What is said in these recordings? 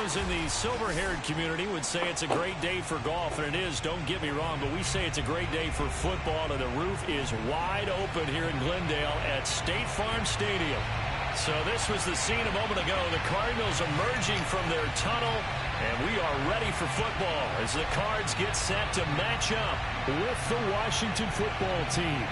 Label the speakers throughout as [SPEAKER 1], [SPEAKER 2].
[SPEAKER 1] Those in the silver-haired community would say it's a great day for golf, and it is, don't get me wrong, but we say it's a great day for football, and the roof is wide open here in Glendale at State Farm Stadium. So this was the scene a moment ago. The Cardinals emerging from their tunnel, and we are ready for football as the Cards get set to match up with the Washington football team.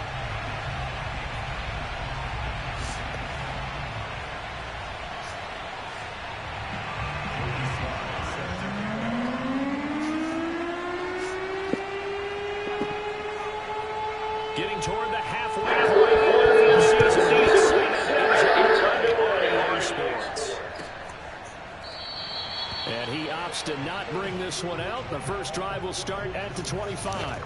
[SPEAKER 1] Getting toward the halfway point for the season. Sports. And he opts to not bring this one out. The first drive will start at the 25.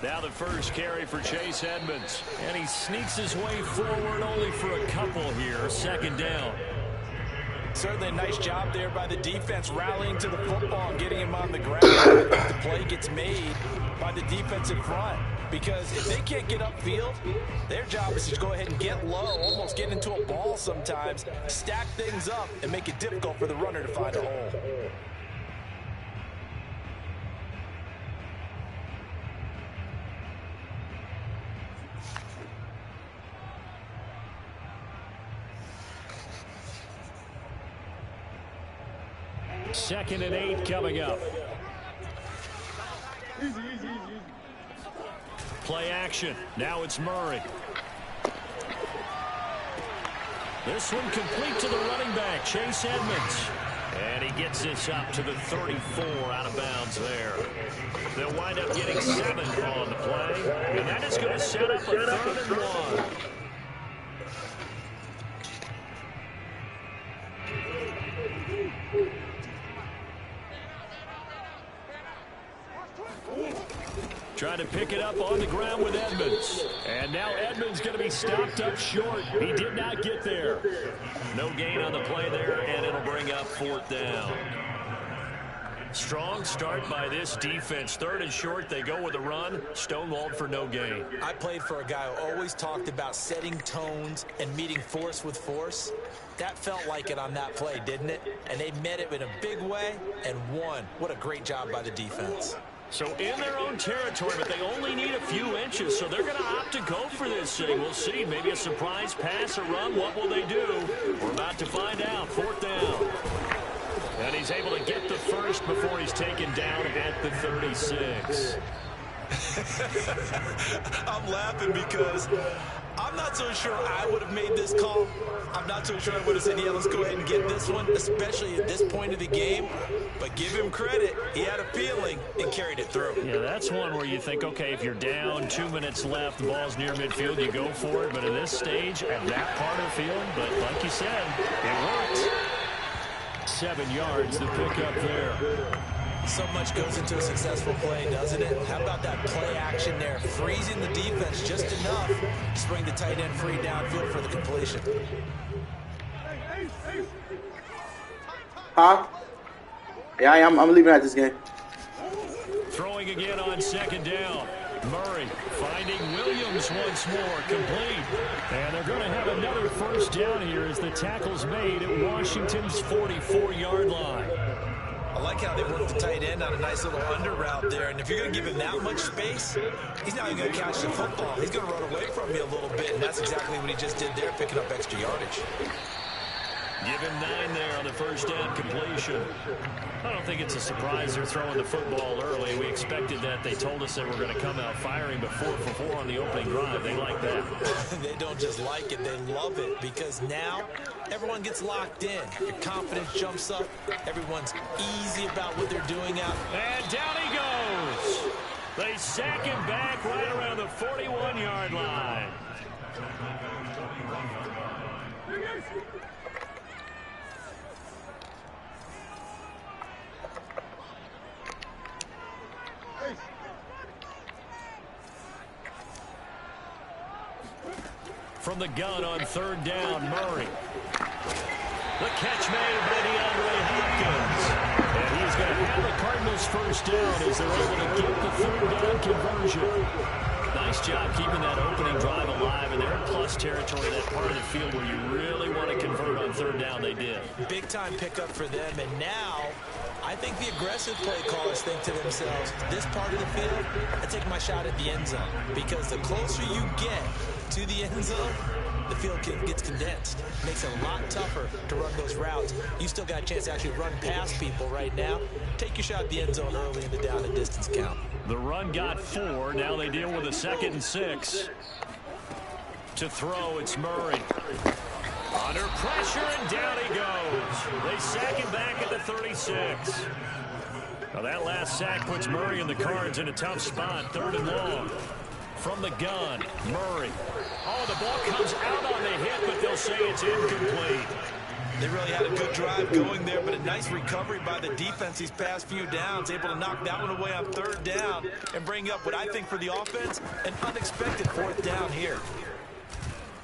[SPEAKER 1] Now the first carry for Chase Edmonds. And he sneaks his way forward only for a couple here. Second down.
[SPEAKER 2] Certainly a nice job there by the defense rallying to the football and getting him on the ground. The play gets made by the defensive front. Because if they can't get upfield, their job is to go ahead and get low, almost get into a ball sometimes, stack things up, and make it difficult for the runner to find a hole.
[SPEAKER 1] Second and 8 coming up. Play action. Now it's Murray. This one complete to the running back, Chase Edmonds. And he gets this up to the 34 out of bounds there. They'll wind up getting 7 on the play. And that is going to set up a 3rd and 1. Trying to pick it up on the ground with Edmonds. And now Edmonds going to be stopped up short. He did not get there. No gain on the play there, and it'll bring up 4th down. Strong start by this defense. 3rd and short, they go with a run. Stonewalled for no gain.
[SPEAKER 2] I played for a guy who always talked about setting tones and meeting force with force. That felt like it on that play, didn't it? And they met it in a big way and won. What a great job by the defense.
[SPEAKER 1] So in their own territory, but they only need a few inches, so they're going to opt to go for this thing. We'll see. Maybe a surprise pass or run. What will they do? We're about to find out. 4th down. And he's able to get the first before he's taken down at the 36.
[SPEAKER 2] I'm laughing because I'm not so sure I would have made this call. I'm not so sure I would have said, yeah, let's go ahead and get this one, especially at this point of the game. But give him credit. He had a feeling and carried it through.
[SPEAKER 1] Yeah, that's one where you think, okay, if you're down, 2 minutes left, the ball's near midfield, you go for it. But at this stage, at that part of the field, but like you said, it worked. 7 yards, the pickup there.
[SPEAKER 2] So much goes into a successful play, doesn't it? How about that play action there? Freezing the defense just enough to bring the tight end free downfield for the completion.
[SPEAKER 3] Huh? Yeah, I'm leaving at this game.
[SPEAKER 1] Throwing again on 2nd down. Murray finding Williams once more, complete. And they're going to have another 1st down here as the tackle's made at Washington's 44-yard line.
[SPEAKER 2] I like how they work the tight end on a nice little under route there. And if you're going to give him that much space, he's not even going to catch the football. He's going to run away from you a little bit, and that's exactly what he just did there, picking up extra yardage.
[SPEAKER 1] Give him 9 there on the 1st down completion. I don't think it's a surprise they're throwing the football early. We expected that. They told us they were going to come out firing, but 4 for 4 on the opening drive. They like that.
[SPEAKER 2] They don't just like it, they love it, because now everyone gets locked in. Your confidence jumps up. Everyone's easy about what they're doing out.
[SPEAKER 1] And down he goes. They sack him back right around the 41-yard line. from the gun on third down. Murray. The catch made by DeAndre Hopkins. And he's going to have the Cardinals first down as they're able to get the third down conversion. Nice job keeping that opening drive alive, and they're in plus territory, that part of the field where you really want to convert on third down. They did.
[SPEAKER 2] Big time pickup for them, and now I think the aggressive play callers think to themselves, this part of the field, I take my shot at the end zone, because the closer you get to the end zone, the field gets condensed. Makes it a lot tougher to run those routes. You still got a chance to actually run past people right now. Take your shot at the end zone early in the down and distance count.
[SPEAKER 1] The run got 4. Now they deal with a 2nd and 6. To throw, it's Murray. Under pressure, and down he goes. They sack him back at the 36. Now that last sack puts Murray and the Cards in a tough spot. 3rd and long. From the gun, Murray. Oh, the ball comes out on the hit, but they'll say it's incomplete.
[SPEAKER 2] They really had a good drive going there, but a nice recovery by the defense these past few downs, able to knock that one away on 3rd down and bring up what I think for the offense, an unexpected 4th down here.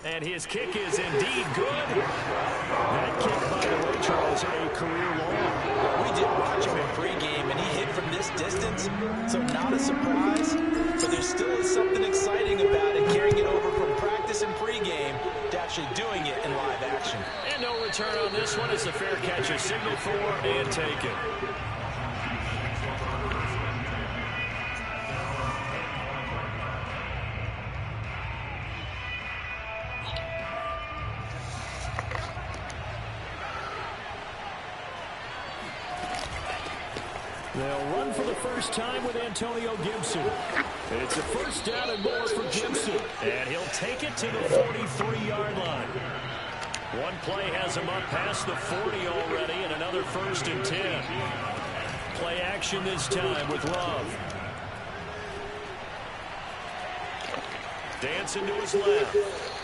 [SPEAKER 1] And his kick is indeed good. That kick, by the way, Charles, a career long.
[SPEAKER 2] We did watch him in pregame, and he hit from this distance, so not a surprise. But there still is something exciting about it, carrying it over from practice and pregame to actually doing it in live action.
[SPEAKER 1] And no return on this one. It's a fair catch, a signal for, and take it. They'll run for the first time with Antonio Gibson. It's a 1st down and more for Gibson. And he'll take it to the 43-yard line. One play has him up past the 40 already, and another 1st and 10. Play action this time with Love. Dancing to his left.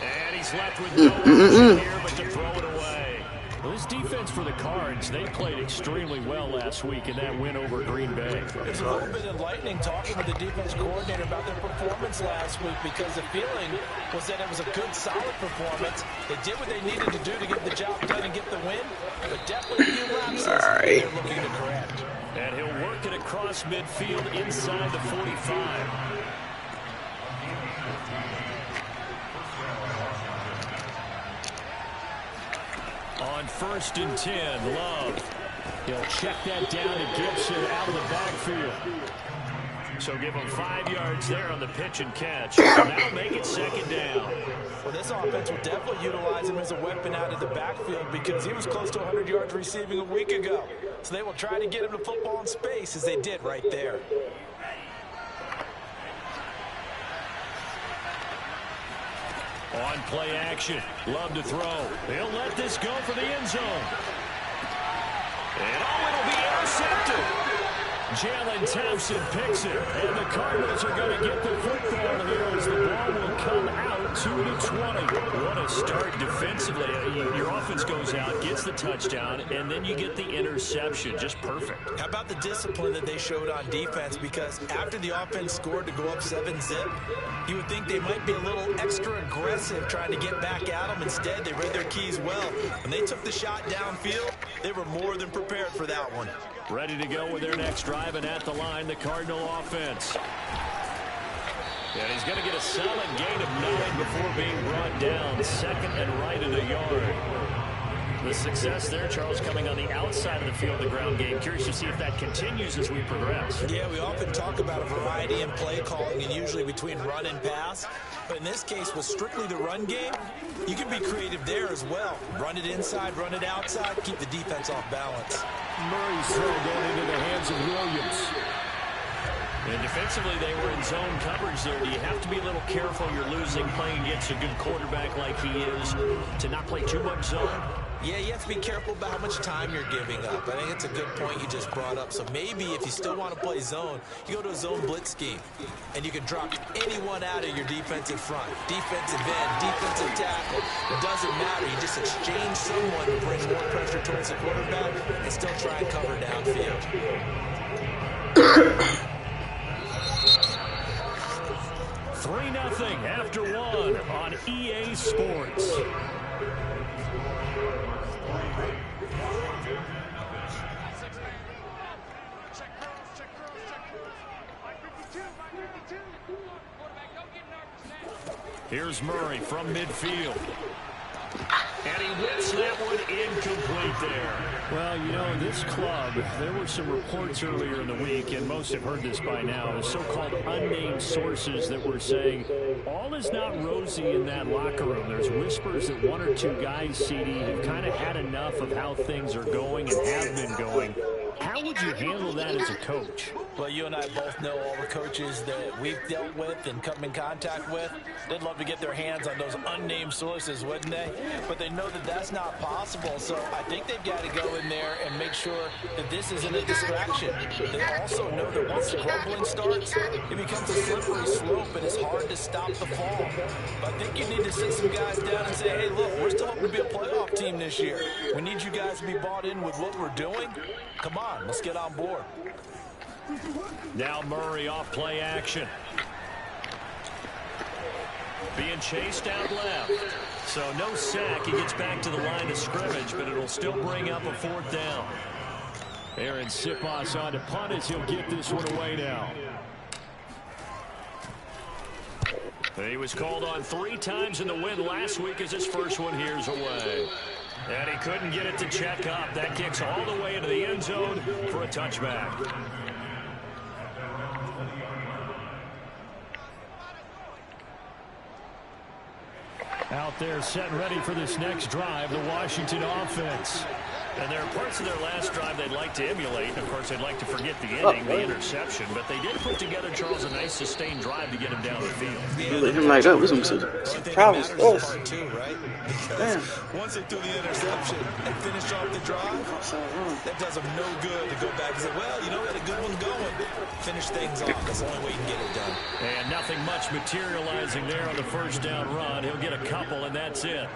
[SPEAKER 1] And he's left with no option here but to throw it away. Well, this defense for the Cards, they played extremely well last week in that win over Green Bay.
[SPEAKER 2] It's a little bit enlightening talking with the defense coordinator about their performance last week, because the feeling was that it was a good, solid performance. They did what they needed to do to get the job done and get the win, but definitely a few lapses they're looking to correct.
[SPEAKER 1] And he'll work it across midfield inside the 45. On 1st and 10, Love. He'll check that down to Gibson out of the backfield. So give him 5 yards there on the pitch and catch. That'll make it 2nd down.
[SPEAKER 2] Well, this offense will definitely utilize him as a weapon out of the backfield, because he was close to 100 yards receiving a week ago. So they will try to get him to football in space, as they did right there.
[SPEAKER 1] On play action, Love to throw. He'll let this go for the end zone. And it'll be intercepted. Jalen Thompson picks it, and the Cardinals are going to get the football here as the ball will come out to the 20. What a start defensively. Your offense goes out, gets the touchdown, and then you get the interception. Just perfect.
[SPEAKER 2] How about the discipline that they showed on defense? Because after the offense scored to go up 7-zip, you would think they might be a little extra aggressive trying to get back at them. Instead, they read their keys well. When they took the shot downfield, they were more than prepared for that one.
[SPEAKER 1] Ready to go with their next drive, and at the line, the Cardinal offense. And he's going to get a solid gain of 9 before being brought down. 2nd and right at a yard. The success there, Charles, coming on the outside of the field, the ground game. Curious to see if that continues as we progress.
[SPEAKER 2] Yeah, we often talk about a variety in play calling, and usually between run and pass. But in this case, with strictly the run game, you can be creative there as well. Run it inside, run it outside, keep the defense off balance.
[SPEAKER 1] Murray's throw going into the hands of Williams. And defensively, they were in zone coverage there. Do you have to be a little careful? You're losing, playing against a good quarterback like he is, to not play too much zone?
[SPEAKER 2] Yeah, you have to be careful about how much time you're giving up. I think it's a good point you just brought up. So maybe if you still want to play zone, you go to a zone blitz scheme, and you can drop anyone out of your defensive front. Defensive end, defensive tackle. It doesn't matter. You just exchange someone to bring more pressure towards the quarterback and still try and cover downfield.
[SPEAKER 1] 3 3-0 after one on EA Sports. Here's Murray from midfield. And he whips that one incomplete there. Well, you know, this club, there were some reports earlier in the week, and most have heard this by now, the so-called unnamed sources that were saying all is not rosy in that locker room. There's whispers that one or two guys, CD, have kind of had enough of how things are going and have been going. How would you handle that as a coach?
[SPEAKER 2] Well, you and I both know all the coaches that we've dealt with and come in contact with. They'd love to get their hands on those unnamed sources, wouldn't they? But they know that that's not possible, so I think they've got to go in there and make sure that this isn't a distraction. They also know that once the grumbling starts, it becomes a slippery slope and it's hard to stop the fall. But I think you need to sit some guys down and say, hey, look, we're still hoping to be a playoff team this year. We need you guys to be bought in with what we're doing. Come on, let's get on board.
[SPEAKER 1] Now Murray off play action. Being chased out left. So no sack. He gets back to the line of scrimmage, but it'll still bring up a 4th down. Aaron Siposs on to punt as he'll get this one away now. He was called on 3 times in the win last week as his first one here's away. And he couldn't get it to check up. That kicks all the way into the end zone for a touchback. Out there set and ready for this next drive, the Washington offense. And there are parts of their last drive they'd like to emulate. Of course, they'd like to forget the inning, the interception. But they did put together, Charles, a nice sustained drive to get him down the field.
[SPEAKER 3] Let him like that with some problems.
[SPEAKER 2] Too, right? Once they threw the interception and finished off the drive, that does them no good to go back and say, well, you know, we had a good one going. Finish things off. That's the only way you can get it done.
[SPEAKER 1] And nothing much materializing there on the first down run. He'll get a couple, and that's it.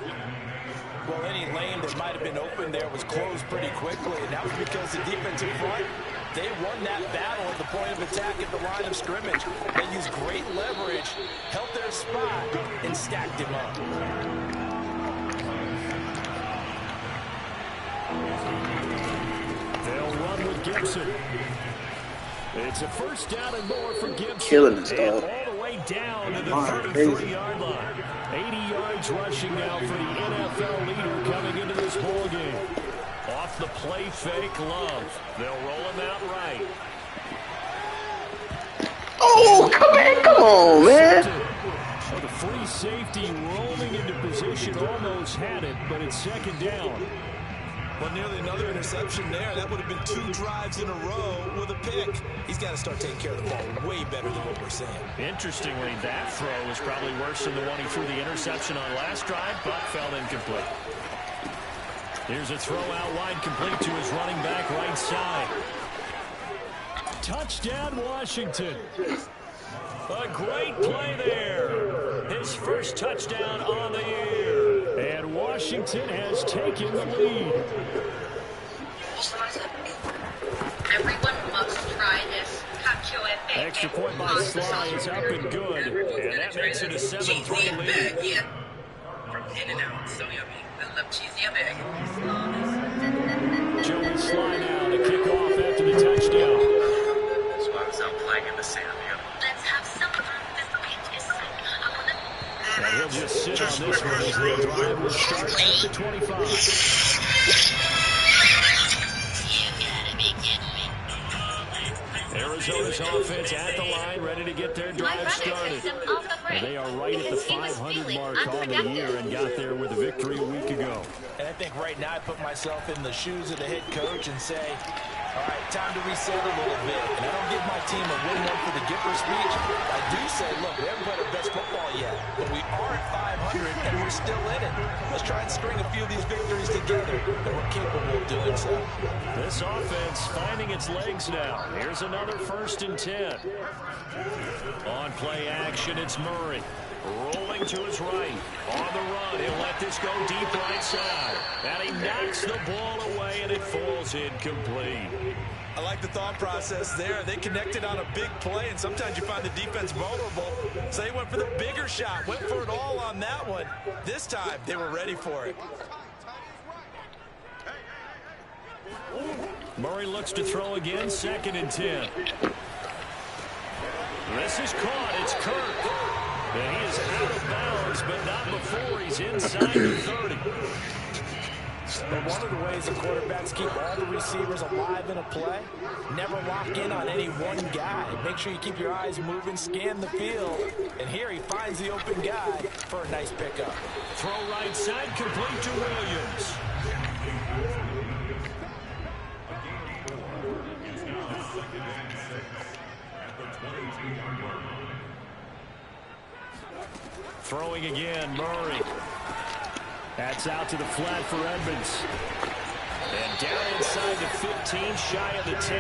[SPEAKER 2] Well, any lane that might have been open there was closed pretty quickly, and that was because the defensive front, they won that battle at the point of attack at the line of scrimmage. They used great leverage, held their spot, and stacked him up.
[SPEAKER 1] They'll run with Gibson. It's a first down and more for Gibson.
[SPEAKER 3] Killing this dog.
[SPEAKER 1] All the way down to the 33-yard line. 80 yards rushing now for the NFL leader coming into this ball game. Off the play fake, Love. They'll roll him out right.
[SPEAKER 3] Oh, come on, man.
[SPEAKER 1] So the free safety rolling into position, almost had it, but it's second down.
[SPEAKER 2] Well, nearly another interception there. That would have been 2 drives in a row with a pick. He's got to start taking care of the ball way better than what we're saying. Interestingly, that throw was probably worse than the one he threw the interception on last drive, but fell incomplete. Here's a throw out wide, complete to his running back right side. Touchdown, Washington. A great play there. His first touchdown on the year. And Washington has taken the lead.
[SPEAKER 4] Everyone must try this.
[SPEAKER 1] Extra point by Sly is up and good. And that makes it a 7-3 lead.
[SPEAKER 4] From In-N-Out, so yummy. I love cheesy bag.
[SPEAKER 1] Joey Sly now to kick off after the touchdown.
[SPEAKER 4] That's why I'm out playing in the sand here. Let's have some fun.
[SPEAKER 1] And he'll just sit on this one as the drive will start at the 25. Arizona's offense at the line, ready to get their drive started. And they are right at the 500 mark on the year and got there with a victory a week ago.
[SPEAKER 2] And I think right now I put myself in the shoes of the head coach and say, all right, time to reset a little bit. And I don't give my team a win one for the Gipper speech. I do say, look, we haven't played our best football yet, but we are at 500 and we're still in it. Let's try and string a few of these victories together, and we're capable of doing so.
[SPEAKER 1] This offense finding its legs now. Here's another 1st and 10. On play action, it's Murray. Rolling to his right. On the run. He'll let this go deep right side. And he knocks the ball away, and it falls incomplete.
[SPEAKER 2] I like the thought process there. They connected on a big play, and sometimes you find the defense vulnerable. So they went for the bigger shot, went for it all on that one. This time, they were ready for it.
[SPEAKER 1] Murray looks to throw again, 2nd and 10. This is caught. It's Kirk. And he is out of bounds, but not before he's inside the 30.
[SPEAKER 2] But one of the ways the quarterbacks keep all the receivers alive in a play, never lock in on any one guy. Make sure you keep your eyes moving, scan the field. And here he finds the open guy for a nice pickup.
[SPEAKER 1] Throw right side, complete to Williams. Throwing again, Murray. That's out to the flat for Edmonds. And down inside the 15, shy of the 10.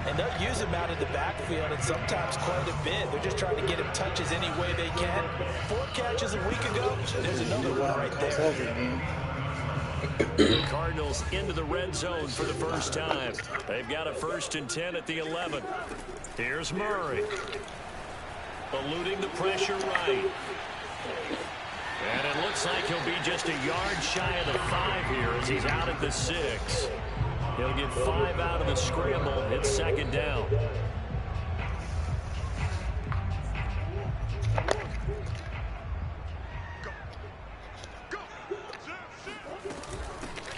[SPEAKER 2] And they'll use him out of the backfield, and sometimes quite a bit. They're just trying to get him touches any way they can. 4 catches a week ago. There's another one right there.
[SPEAKER 1] The Cardinals into the red zone for the first time. They've got a 1st and 10 at the 11. Here's Murray. Eluding the pressure right. And it looks like he'll be just a yard shy of the 5 here as he's out at the 6. He'll get 5 out of the scramble. It's 2nd down.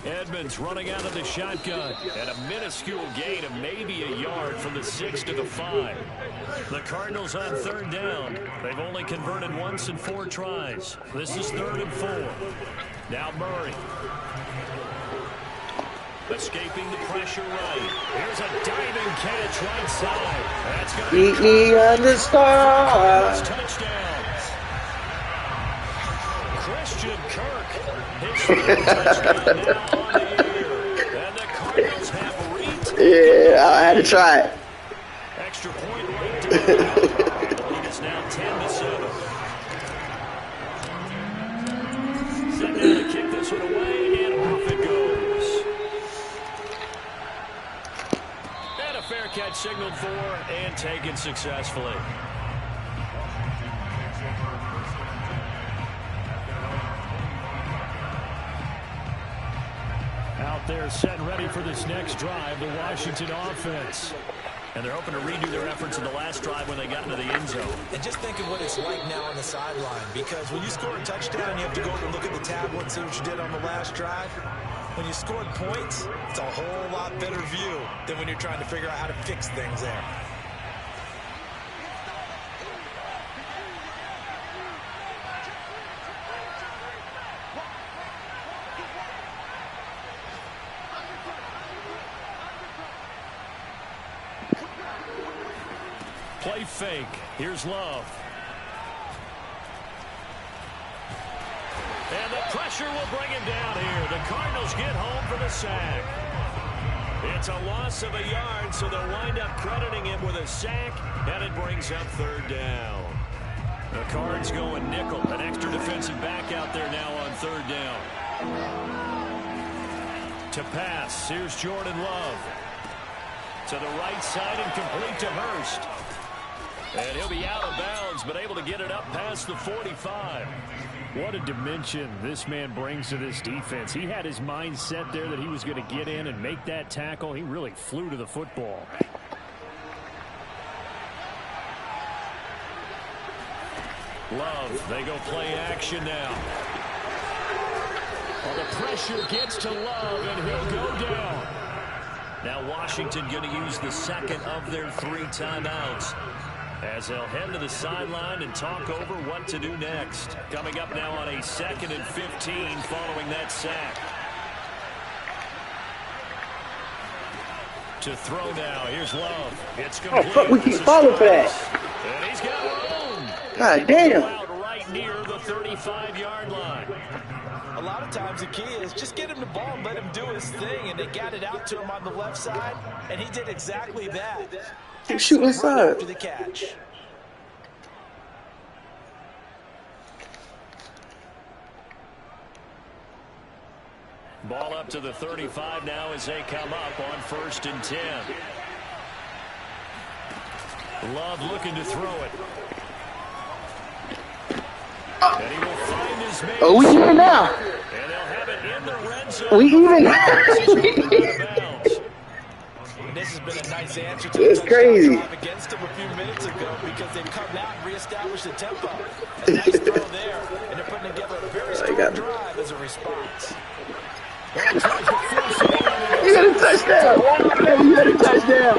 [SPEAKER 1] Edmonds running out of the shotgun. And a minuscule gain of maybe a yard from the 6 to the 5. The Cardinals on 3rd down. They've only converted once in 4 tries. This is 3rd and 4. Now Murray. Escaping the pressure right. Here's a diving catch right side. That's going to
[SPEAKER 3] Meet me on the star.
[SPEAKER 1] Touchdowns. Christian Kirk. His 3rd touchdown now on the year. And the Cardinals have reached.
[SPEAKER 3] Yeah, I had to try it.
[SPEAKER 1] Extra point right to the lead is now 10-7. Set down to kick this one away, and off it goes. And a fair catch signaled for and taken successfully. Out there set and ready for this next drive, the Washington offense. And they're hoping to redo their efforts in the last drive when they got into the end zone.
[SPEAKER 2] And just think of what it's like now on the sideline, because when you score a touchdown, you have to go over and look at the tablet and see what you did on the last drive. When you scored points, it's a whole lot better view than when you're trying to figure out how to fix things there.
[SPEAKER 1] Play fake. Here's Love. And the pressure will bring him down here. The Cardinals get home for the sack. It's a loss of a yard, so they'll wind up crediting him with a sack, and it brings up 3rd down. The Cards going nickel. An extra defensive back out there now on 3rd down. To pass. Here's Jordan Love. To the right side and complete to Hurst. And he'll be out of bounds, but able to get it up past the 45. What a dimension this man brings to this defense. He had his mind set there that he was going to get in and make that tackle. He really flew to the football. Love, they go play action now. Well, the pressure gets to Love, and he'll go down. Now Washington going to use the 2nd of their 3 timeouts, as they'll head to the sideline and talk over what to do next. Coming up now on a 2nd and 15 following that sack. To throw now. Here's Love. It's complete.
[SPEAKER 3] Oh, fuck, we keep falling for that.
[SPEAKER 1] And he's got room.
[SPEAKER 3] God damn.
[SPEAKER 1] Out right near the 35-yard line.
[SPEAKER 2] A lot of times the key is just get him the ball and let him do his thing, and they got it out to him on the left side, and he did exactly that.
[SPEAKER 3] Keep shooting inside.
[SPEAKER 2] After the catch.
[SPEAKER 1] up to the 35 now as they come up on 1st and 10. Love looking to throw it. And he will find his man.
[SPEAKER 3] Oh, we even now.
[SPEAKER 1] And they'll have it in the red zone.
[SPEAKER 3] We even.
[SPEAKER 2] This has been a nice answer to
[SPEAKER 3] It's
[SPEAKER 2] the
[SPEAKER 3] crazy.
[SPEAKER 2] drive against them a few minutes ago because they've come out and reestablished the tempo. A nice throw there, and they're putting together a very strong drive as a response.
[SPEAKER 3] You got a touchdown. You got a touchdown.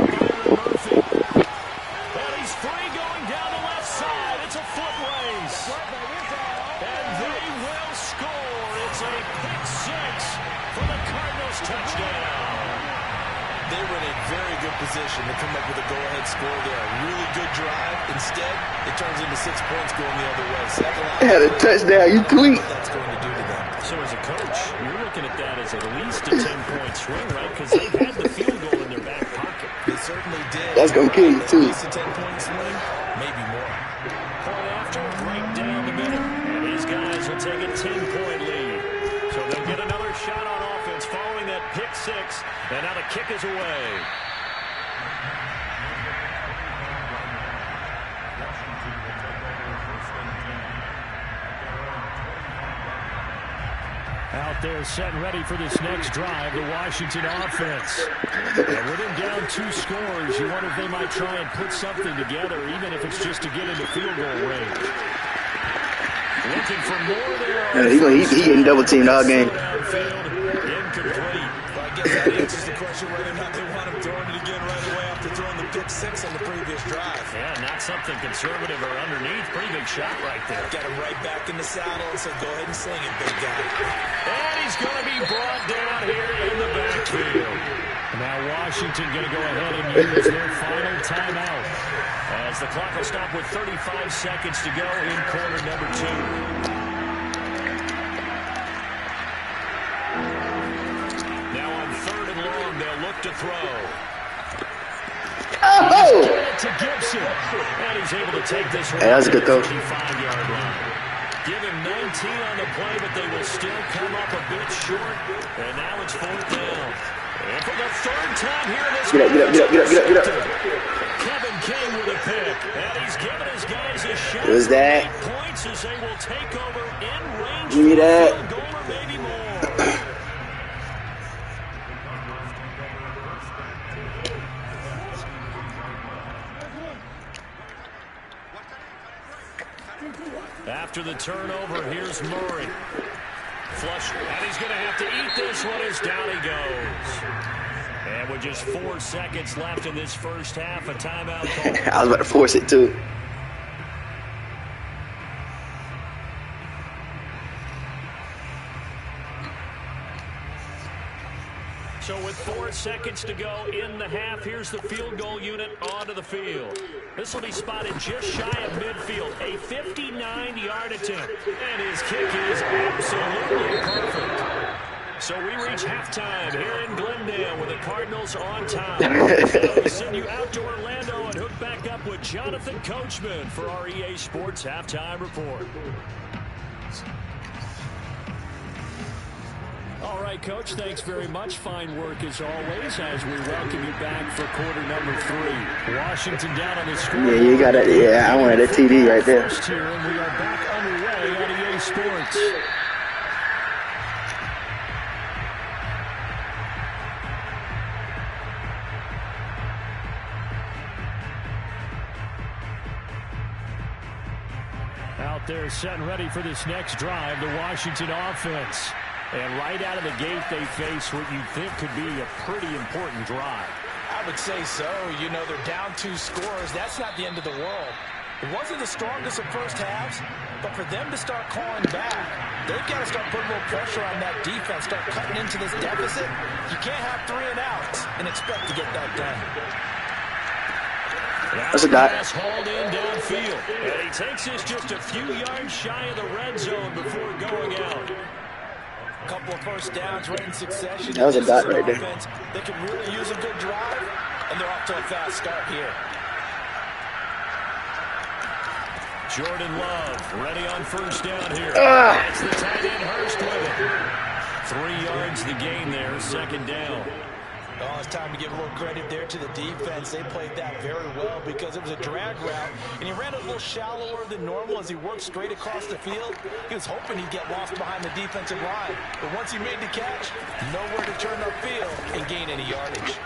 [SPEAKER 1] And he's free going down the left side. It's a foot race. And they will score. It's a pick six for the Cardinals touchdown.
[SPEAKER 2] They were in a very good position to come up with a go-ahead score there. A really good drive. Instead, it turns into 6 points going the other way. Second line,
[SPEAKER 3] Had a touchdown. You tweet.
[SPEAKER 2] what that's going to do to them.
[SPEAKER 1] So as a coach, you're looking at that as at least a 10-point swing, right? Because they've had the field goal in their back pocket.
[SPEAKER 2] They certainly did.
[SPEAKER 3] That's gonna kill you, too.
[SPEAKER 2] At least a 10-point swing, maybe more.
[SPEAKER 1] Point after, right down the middle. And these guys will take a 10-point lead. So they'll get another shot on offense following that pick six. And now the kick is away. Out there set and ready for this next drive, the Washington offense. And with them down 2 scores, you wonder if they might try and put something together, even if it's just to get into field goal range. Looking for more there.
[SPEAKER 3] He getting double teamed all game.
[SPEAKER 1] Incomplete.
[SPEAKER 2] Well, I guess that answers the question whether or not they want him throwing it again right away after throwing the pick six on the previous drive.
[SPEAKER 1] Yeah, not something conservative or underneath. Pretty big shot right there.
[SPEAKER 2] Got him right back in the saddle and said, go ahead and sling it, big guy.
[SPEAKER 1] And he's going to be brought down here in the backfield. Now Washington going to go ahead and use their final timeout as the clock will stop with 35 seconds to go in quarter number 2. Now on 3rd and long, they'll look to throw.
[SPEAKER 3] Oh!
[SPEAKER 1] To Gibson. And he's able to take this one.
[SPEAKER 3] Hey, that was a good throw.
[SPEAKER 1] 55-yard line. Give him 19 on the play, but they will still come up a bit short. And now it's 4th down. And for the 3rd time here in this
[SPEAKER 3] Get up.
[SPEAKER 1] Kevin King with a pick. And he's giving his guys a shot.
[SPEAKER 3] What was that?
[SPEAKER 1] 8 points as they will take over in range.
[SPEAKER 3] Give me that.
[SPEAKER 1] For a goal or maybe more. After the turnover, here's Murray. Flush, and he's going to have to eat this one as down he goes. And with just 4 seconds left in this first half, a timeout call.
[SPEAKER 3] I was about to force it, too.
[SPEAKER 1] So with 4 seconds to go in the half, here's the field goal unit onto the field. This will be spotted just shy of midfield. A 59-yard attempt. And his kick is absolutely perfect. So we reach halftime here in Glendale with the Cardinals on top. We'll send you out to Orlando and hook back up with Jonathan Coachman for our EA Sports Halftime Report. All right, Coach, thanks very much. Fine work as always as we welcome you back for quarter number 3. Washington down on the score.
[SPEAKER 3] Yeah, you got it. Yeah, I wanted a TD right there.
[SPEAKER 1] First here, and we are back underway on EA Sports. Out there set and ready for this next drive, the Washington offense. And right out of the gate, they face what you think could be a pretty important drive.
[SPEAKER 2] I would say so. You know, they're down 2 scores. That's not the end of the world. It wasn't the strongest of first halves, but for them to start clawing back, they've got to start putting a little pressure on that defense, start cutting into this deficit. You can't have 3 and outs and expect to get that done.
[SPEAKER 3] That's a dot.
[SPEAKER 1] Hauled in downfield, and he takes this just a few yards shy of the red zone before going out.
[SPEAKER 2] A couple of first downs right in succession.
[SPEAKER 3] That was a dot right there.
[SPEAKER 2] They can really use a good drive, and they're off to a fast start here.
[SPEAKER 1] Jordan Love ready on first down here. That's the tight end Hurst with it. 3 yards the gain there, 2nd down.
[SPEAKER 2] Oh, it's time to give a little credit there to the defense. They played that very well because it was a drag route, and he ran a little shallower than normal as he worked straight across the field. He was hoping he'd get lost behind the defensive line, but once he made the catch, nowhere to turn upfield and gain any yardage.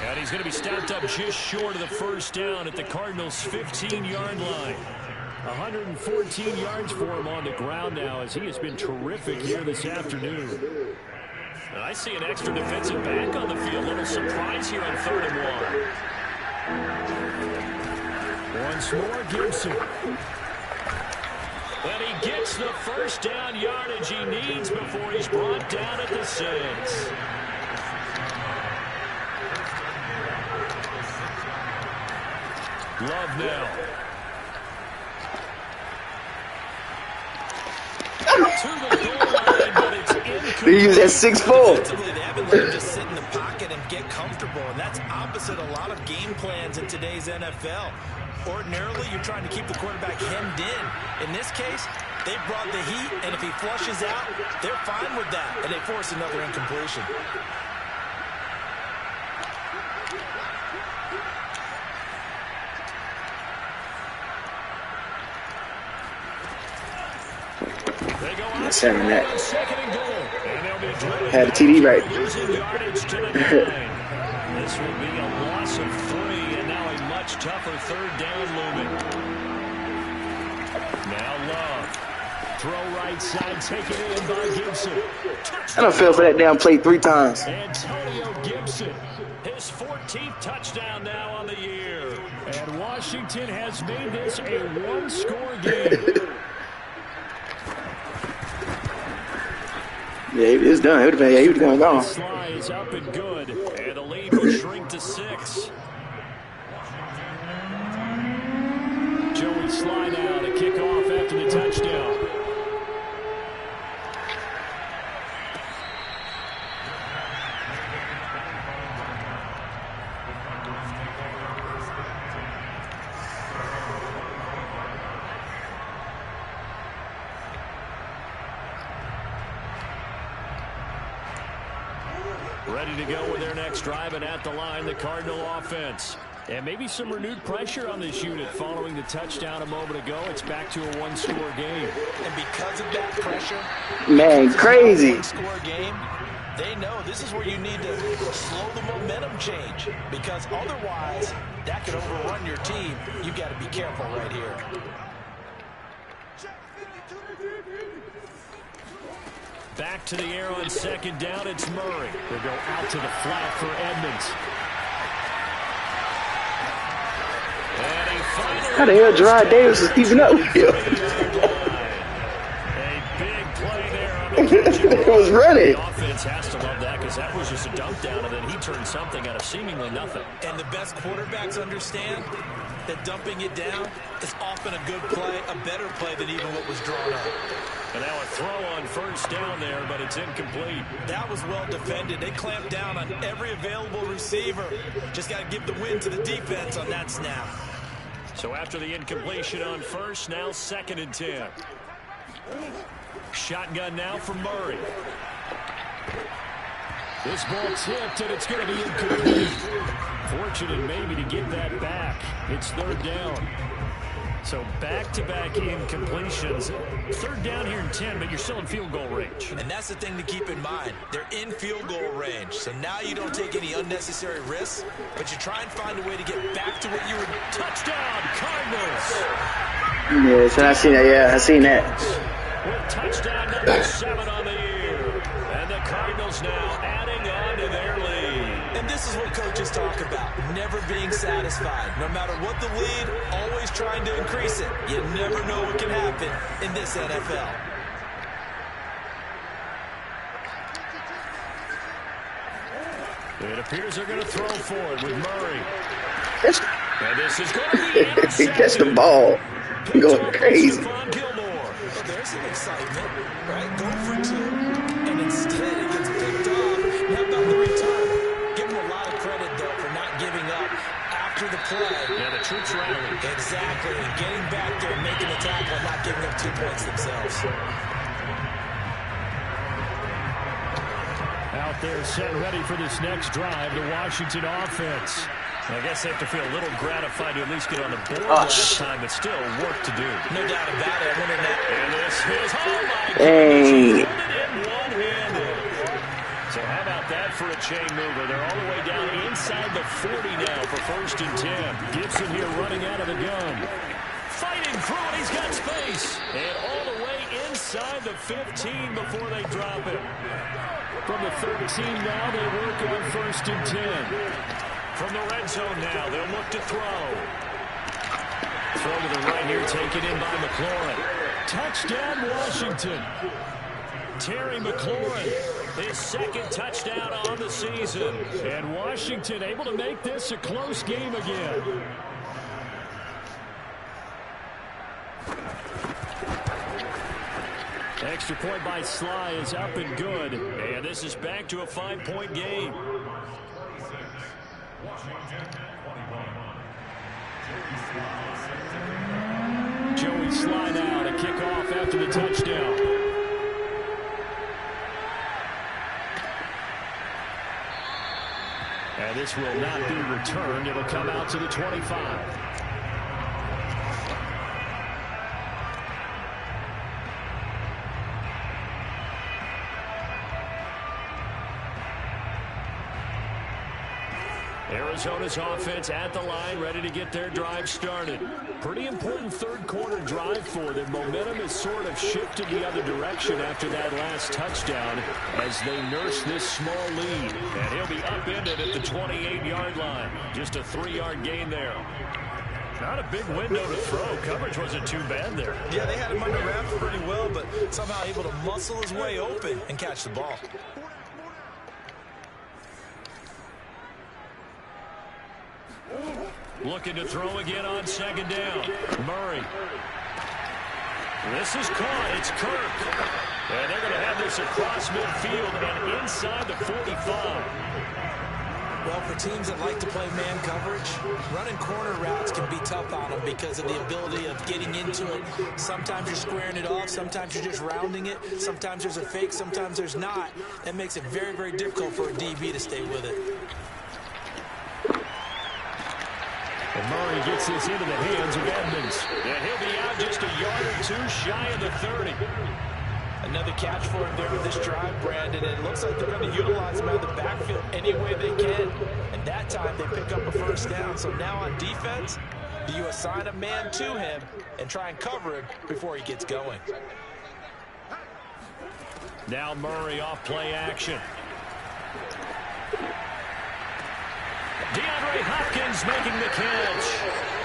[SPEAKER 1] And he's going to be stopped up just short of the 1st down at the Cardinals' 15-yard line. 114 yards for him on the ground now as he has been terrific here this afternoon. And I see an extra defensive back on the field. A little surprise here on 3rd and 1. Once more, Gibson. And he gets the 1st down yardage he needs before he's brought down at the 6. Love now.
[SPEAKER 3] They use that 6'4".
[SPEAKER 2] They haven't let him just sit in the pocket and get comfortable, and that's opposite a lot of game plans in today's NFL. Ordinarily, you're trying to keep the quarterback hemmed in. In this case, they brought the heat, and if he flushes out, they're fine with that, and they force another incompletion.
[SPEAKER 3] That's having that. Had a TD right.
[SPEAKER 1] This will be a loss of 3, and now a much tougher 3rd down looming. Now Love. Throw right side, taken in by Gibson.
[SPEAKER 3] I done fell for that damn play 3 times.
[SPEAKER 1] Antonio Gibson, his 14th touchdown now on the year. And Washington has made this a 1-score game.
[SPEAKER 3] Yeah, it's done. He would have been gone.
[SPEAKER 1] Sly is up and good, and the lead will shrink to 6. Joey Sly now to kick off after the touchdown. Ready to go with their next drive, and at the line, the Cardinal offense. And maybe some renewed pressure on this unit following the touchdown a moment ago. It's back to a 1-score game.
[SPEAKER 2] And because of that pressure,
[SPEAKER 3] man, crazy.
[SPEAKER 2] 1-score game, they know this is where you need to slow the momentum change, because otherwise that could overrun your team. You got to be careful right here.
[SPEAKER 1] Back to the air on 2nd down, it's Murray. They'll go out to the flat for Edmonds.
[SPEAKER 3] How the hell Gerard Davis is keeping up with him?
[SPEAKER 1] A big play there on the
[SPEAKER 3] It was running.
[SPEAKER 1] The offense has to love that because that was just a dump down, and then he turned something out of seemingly nothing.
[SPEAKER 2] And the best quarterbacks understand that dumping it down is often a good play, a better play than even what was drawn up.
[SPEAKER 1] And now a throw on 1st down there, but it's incomplete.
[SPEAKER 2] That was well defended. They clamped down on every available receiver. Just got to give the win to the defense on that snap.
[SPEAKER 1] So after the incompletion on 1st, now 2nd and 10. Shotgun now for Murray. This ball tipped, and it's going to be incomplete. Fortunate maybe to get that back. It's 3rd down. So back-to-back incompletions. 3rd down here in 10, but you're still in field goal range.
[SPEAKER 2] And that's the thing to keep in mind. They're in field goal range. So now you don't take any unnecessary risks, but you try and find a way to get back to what you were.
[SPEAKER 1] Touchdown, Cardinals!
[SPEAKER 3] Yes, and I seen that. Yeah, I seen that.
[SPEAKER 1] With touchdown number 7 on the year. And the Cardinals now adding on to their lead.
[SPEAKER 2] And this is what coaches talk about, never being satisfied. No matter what the lead, always trying to increase it. You never know what can happen in this NFL.
[SPEAKER 1] It appears they're going to throw forward with Murray.
[SPEAKER 3] And this is going to be intercepted. Catch the ball. Going crazy.
[SPEAKER 2] Well, there's some excitement, right? Go for 2, and instead it gets picked off. How about the return? Give him a lot of credit, though, for not giving up after the play.
[SPEAKER 1] Yeah, the troops rallying.
[SPEAKER 2] Exactly. Getting back there, making the tackle, not giving up 2 points themselves.
[SPEAKER 1] there set ready for this next drive, the Washington offense. I guess they have to feel a little gratified to at least get on the board last time, but still work to do.
[SPEAKER 2] No doubt about it.
[SPEAKER 1] And this is, oh my goodness, he put it in one-handed. So how about that for a chain mover? They're all the way down inside the 40 now for 1st and 10. Gibson here running out of the gun. Fighting through it, he's got space. And all the way inside the 15 before they drop it. From the 13 now, they work on 1st and 10. From the red zone now, they'll look to throw. Throw to the right here, taken in by McLaurin. Touchdown, Washington. Terry McLaurin, his 2nd touchdown on the season. And Washington able to make this a close game again. Extra point by Sly is up and good. And this is back to a 5-point game. Joey Sly now to kick off after the touchdown. And this will not be returned. It'll come out to the 25. Arizona's offense at the line, ready to get their drive started. Pretty important 3rd quarter drive for them. Momentum has sort of shifted the other direction after that last touchdown as they nurse this small lead. And he'll be upended at the 28-yard line. Just a 3-yard gain there. Not a big window to throw. Coverage wasn't too bad there.
[SPEAKER 2] Yeah, they had him under wraps pretty well, but somehow able to muscle his way open and catch the ball.
[SPEAKER 1] Looking to throw again on 2nd down. Murray. This is caught. It's Kirk. And they're going to have this across midfield and inside the 45.
[SPEAKER 2] Well, for teams that like to play man coverage, running corner routes can be tough on them because of the ability of getting into it. Sometimes you're squaring it off. Sometimes you're just rounding it. Sometimes there's a fake. Sometimes there's not. That makes it very, very difficult for a DB to stay with it.
[SPEAKER 1] And Murray gets this into the hands of Edmonds. And he'll be out just a yard or two shy of the 30.
[SPEAKER 2] Another catch for him there with this drive, Brandon. And it looks like they're going to utilize him out of the backfield any way they can. And that time they pick up a 1st down. So now on defense, do you assign a man to him and try and cover him before he gets going?
[SPEAKER 1] Now Murray off play action. DeAndre Hopkins making the catch.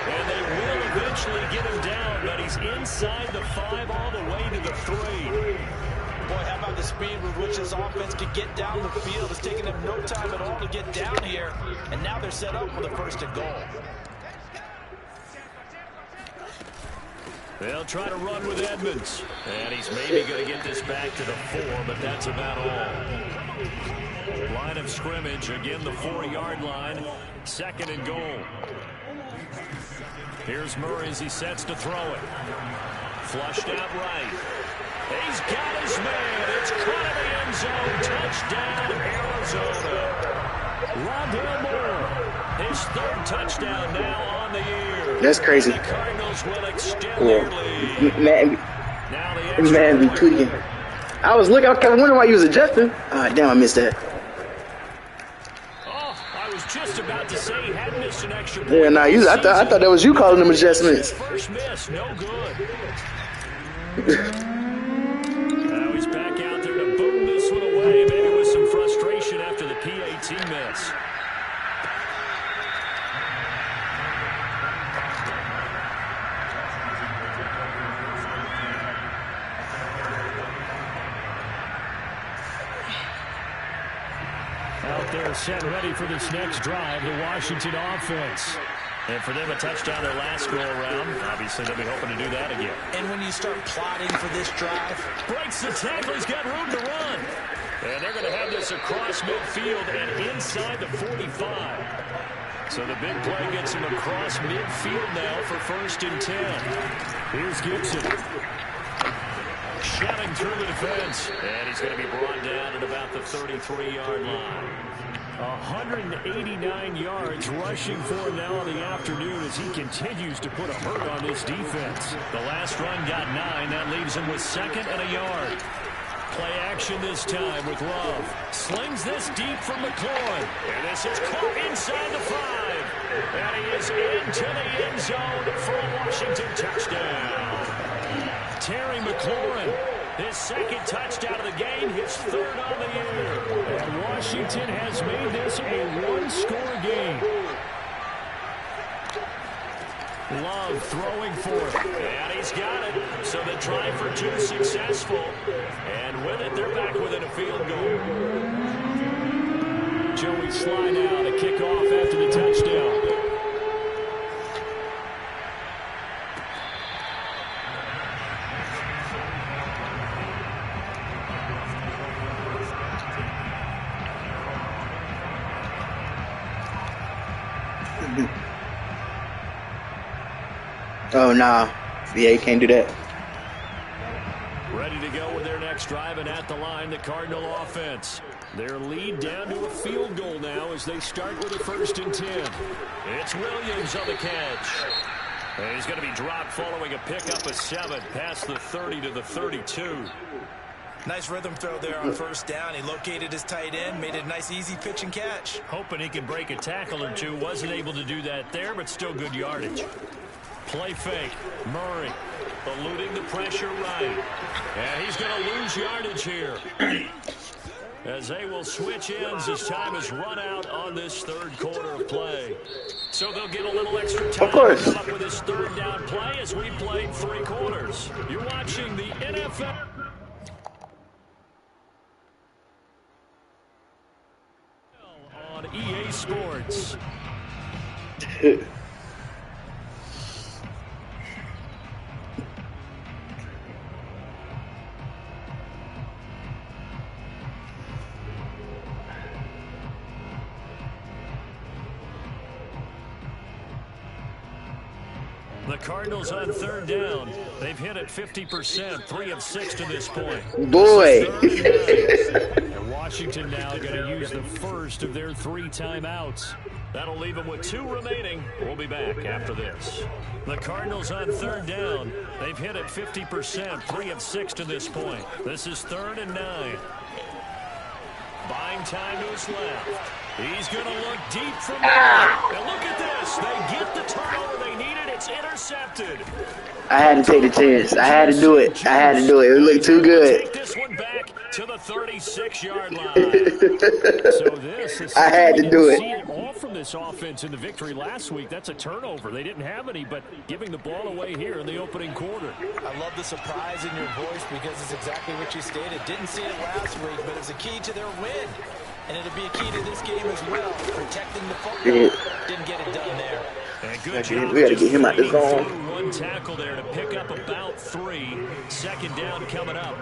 [SPEAKER 1] And they will eventually get him down, but he's inside the 5 all the way to the 3.
[SPEAKER 2] Boy, how about the speed with which this offense could get down the field? It's taken them no time at all to get down here. And now they're set up with a 1st and goal.
[SPEAKER 1] They'll try to run with Edmonds. And he's maybe going to get this back to the 4, but that's about all. Line of scrimmage, again the 4-yard line. 2nd and goal. Here's Murray as he sets to throw it. Flushed out right. He's got his man. It's caught in the end zone. Touchdown, Arizona. Rondale Moore, his 3rd touchdown now on the year.
[SPEAKER 3] That's crazy.
[SPEAKER 1] And the Cardinals will extend their lead.
[SPEAKER 3] Man, be tweaking. I was looking. I was wondering why you was adjusting. Damn, I missed that.
[SPEAKER 1] I was just about to say he had missed an extra point.
[SPEAKER 3] Yeah, nah, I thought that was you calling them adjustments.
[SPEAKER 1] First miss, no good. Now he's back out there to boom this one away, maybe with some frustration after the PAT miss. Out there set ready for this next drive, the Washington offense. And for them, a touchdown their last go-around. Obviously, they'll be hoping to do that again.
[SPEAKER 2] And when you start plotting for this drive,
[SPEAKER 1] breaks the tackle, he's got room to run. And they're going to have this across midfield and inside the 45. So the big play gets him across midfield now for 1st and 10. Here's Gibson. Shouting through the defense. And he's going to be brought down at about the 33-yard line. 189 yards rushing for him now in the afternoon as he continues to put a hurt on this defense. The last run got 9. That leaves him with 2nd and a yard. Play action this time with Love. Slings this deep from McLaurin. And this is caught inside the 5. And he is into the end zone for a Washington touchdown. Terry McLaurin, his 2nd touchdown of the game, his 3rd on the year. And Washington has made this a one-score game. Love throwing for it. And he's got it. So the try for 2 successful. And with it, they're back within a field goal. Joey Slye now to kick off after the touchdown.
[SPEAKER 3] Oh, nah. Yeah, you can't do that.
[SPEAKER 1] Ready to go with their next drive, and at the line, the Cardinal offense. Their lead down to a field goal now as they start with a 1st and 10. It's Williams on the catch. And he's going to be dropped following a pickup of 7 past the 30 to the 32.
[SPEAKER 2] Nice rhythm throw there on 1st down. He located his tight end, made it a nice easy pitch and catch.
[SPEAKER 1] Hoping he could break a tackle or two. Wasn't able to do that there, but still good yardage. Play fake. Murray eluding the pressure right. And he's going to lose yardage here. As they will switch ends as time has run out on this 3rd quarter of play. So they'll get a little extra time to come up with this 3rd down play as we played 3 quarters. You're watching the NFL. On EA Sports. The Cardinals on 3rd down. They've hit it 50%, 3 of 6 to this point.
[SPEAKER 3] Boy.
[SPEAKER 1] And Washington now going to use the first of their 3 timeouts. That'll leave them with 2 remaining. We'll be back after this. The Cardinals on 3rd down. They've hit it 50%, 3 of 6 to this point. This is 3rd and 9. Buying time to his left. He's going to look deep from there. And look at this. They get the turnover they needed. It's intercepted.
[SPEAKER 3] I had to take the chance. I had to do it. I had to do it. It looked too good.
[SPEAKER 1] Take this one back to the 36-yard line. So this is
[SPEAKER 3] I had to do it.
[SPEAKER 1] See it all from this offense in the victory last week. That's a turnover. They didn't have any, but giving the ball away here in the opening quarter.
[SPEAKER 2] I love the surprise in your voice because it's exactly what you stated. Didn't see it last week, but it's a key to their win. And it'll be a key to this game as well, protecting the football. Didn't get it done there.
[SPEAKER 1] And good job.
[SPEAKER 3] We got to get him out the zone.
[SPEAKER 1] One tackle there to pick up about 3. 2nd down coming up.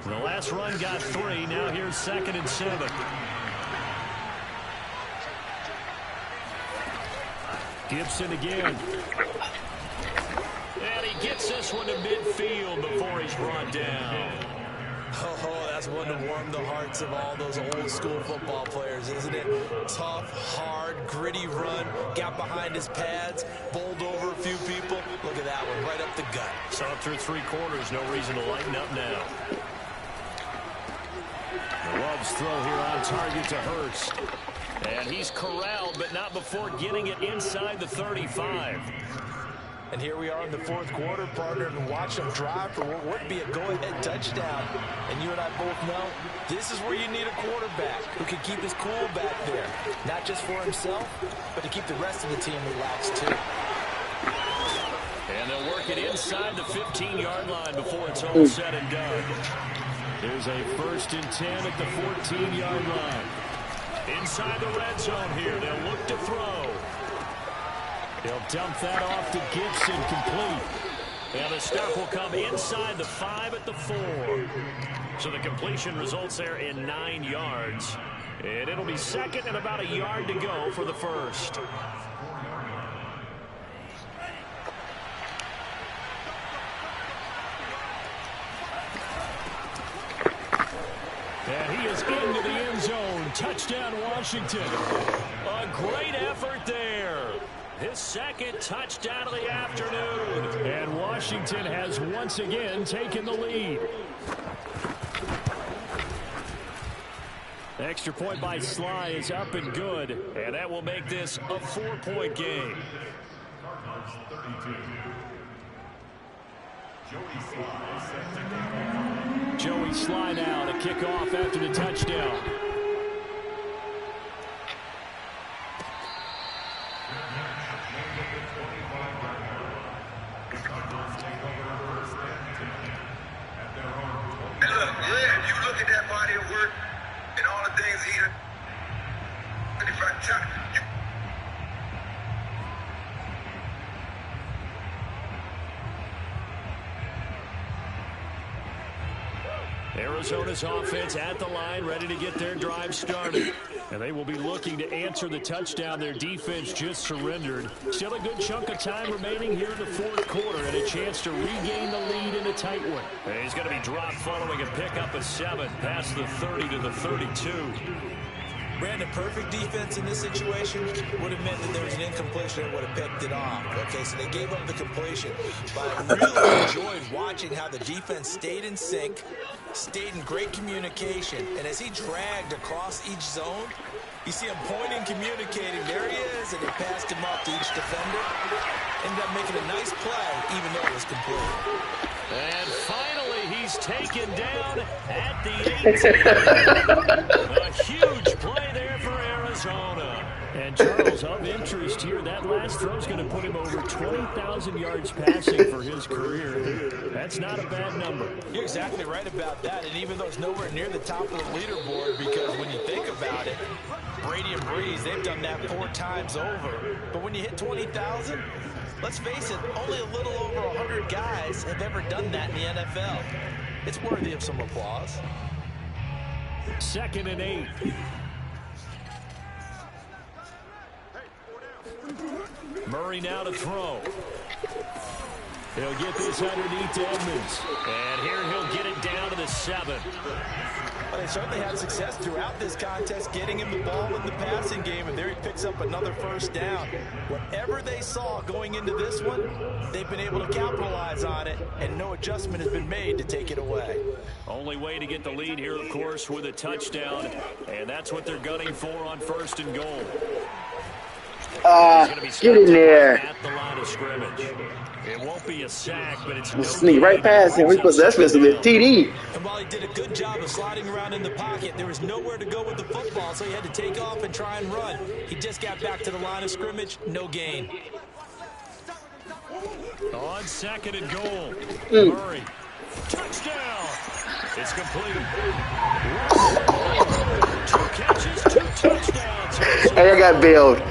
[SPEAKER 1] The last run got 3. Now here's 2nd and 7. Gibson again. And he gets this one to midfield before he's brought down.
[SPEAKER 2] Oh, that's one to warm the hearts of all those old school football players, isn't it? Tough, hard, gritty run, got behind his pads, bowled over a few people. Look at that one, right up the gut.
[SPEAKER 1] So through 3 quarters, no reason to lighten up now. The Love's throw here on target to Hurst. And he's corralled, but not before getting it inside the 35.
[SPEAKER 2] And here we are in the 4th quarter, partner, and watch them drive for what would be a go-ahead touchdown. And you and I both know this is where you need a quarterback who can keep his cool back there. Not just for himself, but to keep the rest of the team relaxed, too.
[SPEAKER 1] And they'll work it inside the 15-yard line before it's all said and done. There's a 1st and 10 at the 14-yard line. Inside the red zone here, they'll look to throw. He'll dump that off to Gibson, complete. And the stuff will come inside the 5 at the 4. So the completion results there in 9 yards. And it'll be 2nd and about a yard to go for the 1st. And he is into the end zone. Touchdown, Washington. A great effort there. His second touchdown of the afternoon. And Washington has once again taken the lead. Extra point by Sly is up and good. And that will make this a 4-point game. Joey Sly now to kick off after the touchdown.
[SPEAKER 5] And look, yeah, you look at that body of work and all the things he did.
[SPEAKER 1] Arizona's offense at the line, ready to get their drive started. And they will be looking to answer the touchdown their defense just surrendered. Still a good chunk of time remaining here in the fourth quarter and a chance to regain the lead in a tight one. And he's going to be dropped following a pickup of 7 past the 30 to the 32.
[SPEAKER 2] Brandon, perfect defense in this situation would have meant that there was an incompletion and would have picked it off. Okay, so they gave up the completion. But I really enjoyed watching how the defense stayed in sync, stayed in great communication. And as he dragged across each zone, you see him pointing, communicating. There he is, and he passed him up to each defender. Ended up making a nice play, even though it was complete.
[SPEAKER 1] And finally, he's taken down at the 18. A huge play there for Arizona. And Charles, of interest here, that last throw is going to put him over 20,000 yards passing for his career. That's not a bad number.
[SPEAKER 2] You're exactly right about that. And even though it's nowhere near the top of the leaderboard, because when you think about it, Brady and Breeze, they've done that 4 times over. But when you hit 20,000, let's face it, only a little over 100 guys have ever done that in the NFL. It's worthy of some applause.
[SPEAKER 1] 2nd and 8. Murray now to throw. He'll get this underneath to Edmonds. And here he'll get it down to the 7.
[SPEAKER 2] Well, they certainly had success throughout this contest getting him the ball in the passing game, and there he picks up another first down. Whatever they saw going into this one, they've been able to capitalize on it, and no adjustment has been made to take it away.
[SPEAKER 1] Only way to get the lead here, of course, with a touchdown, and that's what they're gunning for on 1st and goal.
[SPEAKER 3] Get in there.
[SPEAKER 1] At the line of scrimmage. It won't be a sack, but it's no
[SPEAKER 3] sneak right past him. That's supposed to be a TD.
[SPEAKER 2] And while he did a good job of sliding around in the pocket, there was nowhere to go with the football, so he had to take off and try and run. He just got back to the line of scrimmage, no gain.
[SPEAKER 1] On 2nd and goal, Murray. Touchdown! It's completed. 2 catches, 2 touchdowns.
[SPEAKER 3] Hey, I got bailed.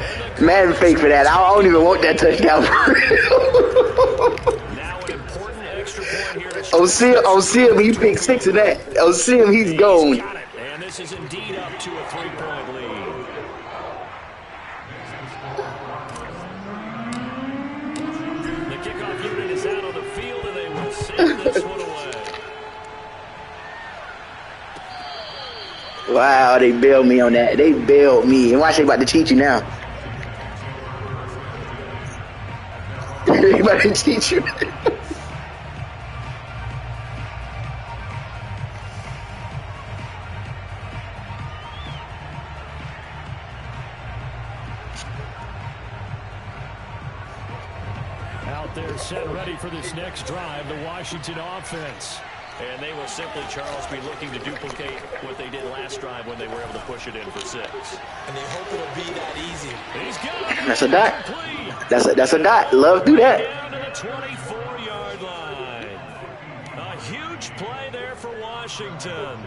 [SPEAKER 3] Man, fake for that. I don't even want that touchdown for real.
[SPEAKER 1] Now an important extra point here to
[SPEAKER 3] I'll see him. He picked 6 of that. I'll see him. He's gone.
[SPEAKER 1] got it. And this is indeed up to a 3-point lead. The kickoff unit is out on the field, and they will send this one away.
[SPEAKER 3] Wow, they bailed me on that. They bailed me. And watch, they about to teach you now. They about to teach you.
[SPEAKER 1] Out there set ready for this next drive, the Washington offense. And they will simply, Charles, be looking to duplicate what they did last drive when they were able to push it in for 6.
[SPEAKER 2] And they hope it'll be that easy.
[SPEAKER 1] He's got it.
[SPEAKER 3] That's a dot. That's a dot. Love do that.
[SPEAKER 1] Down to the 24-yard line. A huge play there for Washington.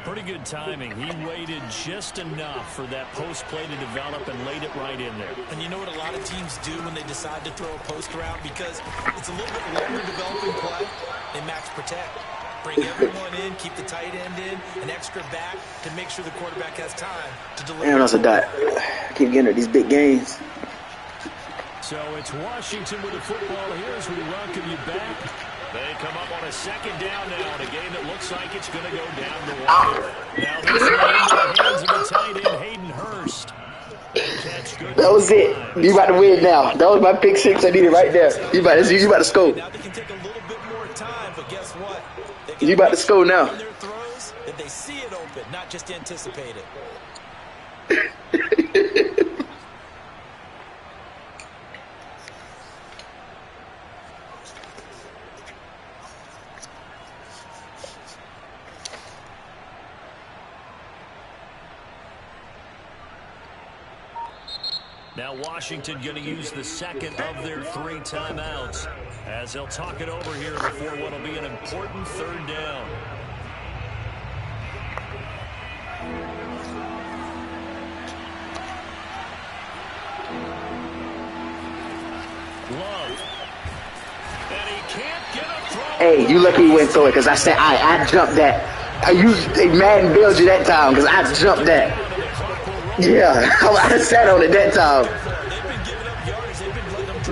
[SPEAKER 1] Pretty good timing. He waited just enough for that post play to develop and laid it right in there.
[SPEAKER 2] And you know what a lot of teams do when they decide to throw a post route? Because it's a little bit longer developing play. They max protect. Bring everyone in, keep the tight end in, an extra back to make sure the quarterback has time to deliver.
[SPEAKER 3] Man, that's a dot. I keep getting at these big games.
[SPEAKER 1] So it's Washington with the football here as we welcome you back. They come up on a second down now in a game that looks like it's going to go down the wire. Now this one into the hands of the tight end, Hayden Hurst.
[SPEAKER 3] That was it. You about to win now. That was my pick six I needed right there. You about to score.
[SPEAKER 2] Now they can take a little bit more time, but guess what?
[SPEAKER 3] You about to score now.
[SPEAKER 2] Their throws, that they see it open, not just anticipate it.
[SPEAKER 1] Now Washington going to use the second of their 3 timeouts as they'll talk it over here before what will be an important third down. Love. And he can't get a throw.
[SPEAKER 3] Hey, you lucky you went through it because I said I jumped that. Madden bailed you that time because I jumped that. Yeah, I sat on it that time.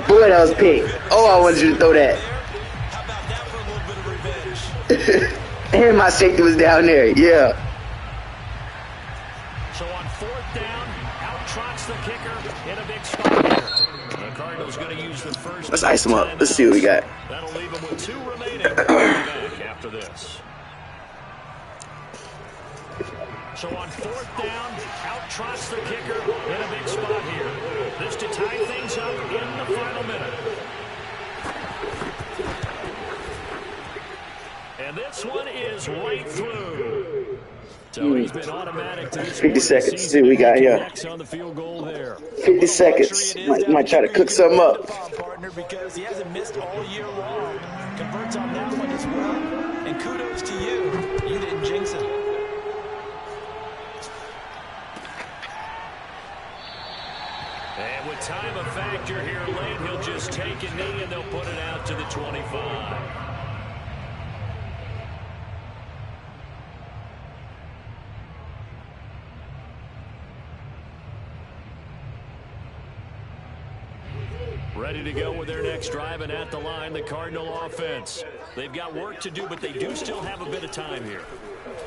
[SPEAKER 3] Boy, that was pick. Oh, I wanted you to throw that. And my safety was down there. Yeah.
[SPEAKER 1] So on 4th down, out trots the kicker in a big spot here. The Cardinals going to use the first.
[SPEAKER 3] Let's ice him up. Let's see what we got.
[SPEAKER 1] That'll leave him with 2 remaining. Back after this. So on 4th down, out trots the kicker in a big spot here. This to tie things up in the final minute. And this one is right through. So he's been automatic to this
[SPEAKER 3] 50 seconds. See what we got here.
[SPEAKER 1] on the field goal there.
[SPEAKER 3] 50 seconds. Might try to cook something up.
[SPEAKER 2] Partner, because he hasn't missed all year long. Converts on that one as well. And kudos to you. You didn't jinx it.
[SPEAKER 1] And with time a factor here late, he'll just take a knee and they'll put it out to the 25. Ready to go with their next drive, and at the line, the Cardinal offense. They've got work to do, but they do still have a bit of time here.